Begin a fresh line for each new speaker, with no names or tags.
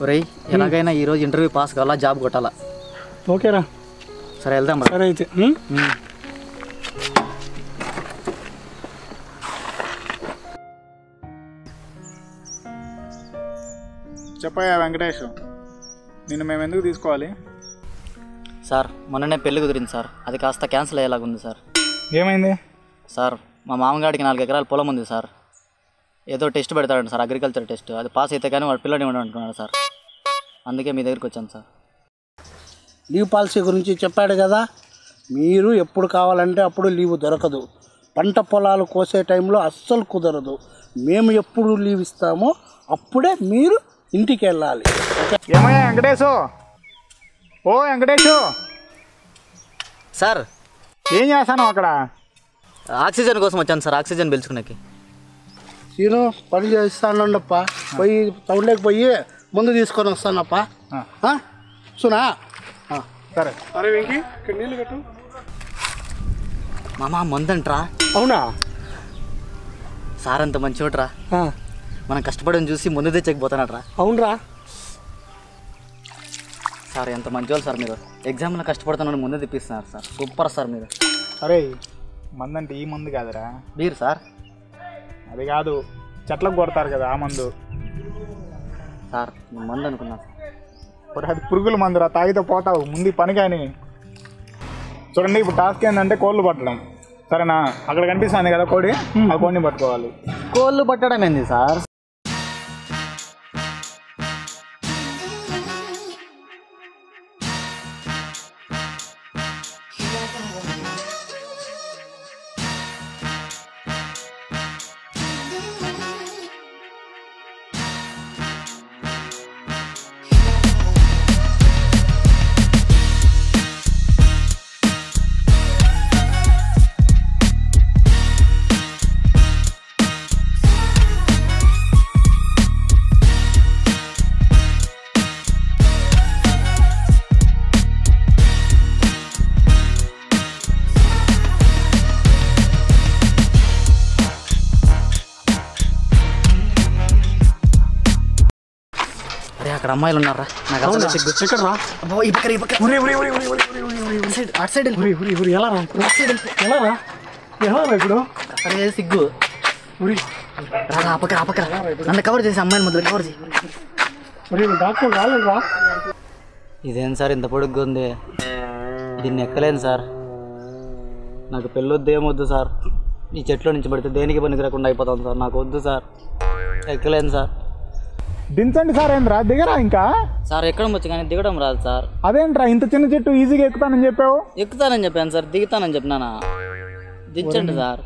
ఒరేయ్ ఎలాగైనా ఈరోజు ఇంటర్వ్యూ పాస్ కావాలా, జాబ్ కొట్టాలా.
ఓకేరా,
సరే వెళ్దాం.
సరే అయితే
చెప్పయ్యా వెంకటేష్, నిన్ను మేము ఎందుకు తీసుకోవాలి?
సార్ మొన్ననే పెళ్లి కుదిరింది సార్, అది కాస్త క్యాన్సిల్ అయ్యేలాగుంది సార్.
ఏమైంది?
సార్ మా మామగాడికి 4 ఎకరాల పొలం ఉంది సార్. ఏదో టెస్ట్ పెడతాడండి సార్, అగ్రికల్చర్ టెస్ట్. అది పాస్ అయితే కానీ వాడు పిల్లని ఇవ్వడం అంటున్నాడు సార్. అందుకే మీ దగ్గరికి వచ్చాను సార్.
లీవ్ పాలసీ గురించి చెప్పాడు కదా, మీరు ఎప్పుడు కావాలంటే అప్పుడు లీవ్ దొరకదు. పంట పొలాలు కోసే టైంలో అస్సలు కుదరదు. మేము ఎప్పుడు లీవ్ ఇస్తామో అప్పుడే మీరు ఇంటికి వెళ్ళాలి.
ఏమయ్యా వెంకటేశు? ఓ వెంకటేశు,
సార్
ఏం చేస్తాను అక్కడ?
ఆక్సిజన్ కోసం వచ్చాను సార్, ఆక్సిజన్ పీల్చుకునేకి.
నేను పని చేస్తానండప్ప, పోయి టౌన్లోకి పోయి ముందు తీసుకొని వస్తానప్ప. సునా
సరే.
అరే వెంకి, ఇక్కడ నీళ్ళు కట్టు.
మామ మందంట్రా.
అవునా?
సార్ అంత మంచివాడ్రా, మనం కష్టపడని చూసి ముందు తెచ్చకపోతానట్రా.
అవునరా
సార్, ఎంత మంచివాళ్ళు సార్ మీరు. ఎగ్జామ్లో కష్టపడుతున్నాను ముందే తెప్పిస్తున్నారు సార్. సూపర్ సార్ మీరు.
అరే మందు అంటే ఈ మందు కాదురా,
మీరు సార్.
అది కాదు, చెట్లకు కొడతారు కదా ఆ మందు.
సార్ నేను మందు అనుకున్నాను సార్.
అది పురుగుల మందురా, తాగితే పోతావు. ముందు పని కానీ చూడండి. ఇప్పుడు టాస్క్ ఏంటంటే కోళ్ళు పట్టడం, సరేనా? అక్కడ కనిపిస్తుంది కదా కోడి, ఆ కోడిని పట్టుకోవాలి.
కోళ్ళు పట్టడం ఏంది సార్? అక్కడ అమ్మాయిలు ఉన్నారా? నాకు అసలు సిగ్గు.
ఎక్కడరా?
అటు సైడ్
ఎలా ఇప్పుడు?
అరే సిగ్గు. రాగా పక్కన నన్ను కవర్ చేసి అమ్మాయిని మొదలు కవర్ చేయి.
డాక్టర్ రాలేదురా?
ఇదేం సార్ ఇంత పొడుగ్గా ఉంది, దీన్ని ఎక్కలేను సార్. నాకు పెళ్ళొద్దు, ఏమొద్దు సార్. ఈ చెట్లో నుంచి పడితే దేనికి పనికి రాకుండా అయిపోతాను సార్. నాకు వద్దు సార్, ఎక్కలేను సార్.
దించండి సార్. ఏంద్రా దిగరా ఇంకా?
సార్ ఎక్కడం వచ్చి కానీ దిగడం రాదు సార్.
అదేంట్రా ఇంత చిన్న చెట్టు ఈజీగా ఎక్కుతానని చెప్పావు?
ఎక్కుతానని చెప్పాను సార్, దిగుతానని చెప్పినానా? దించండి సార్.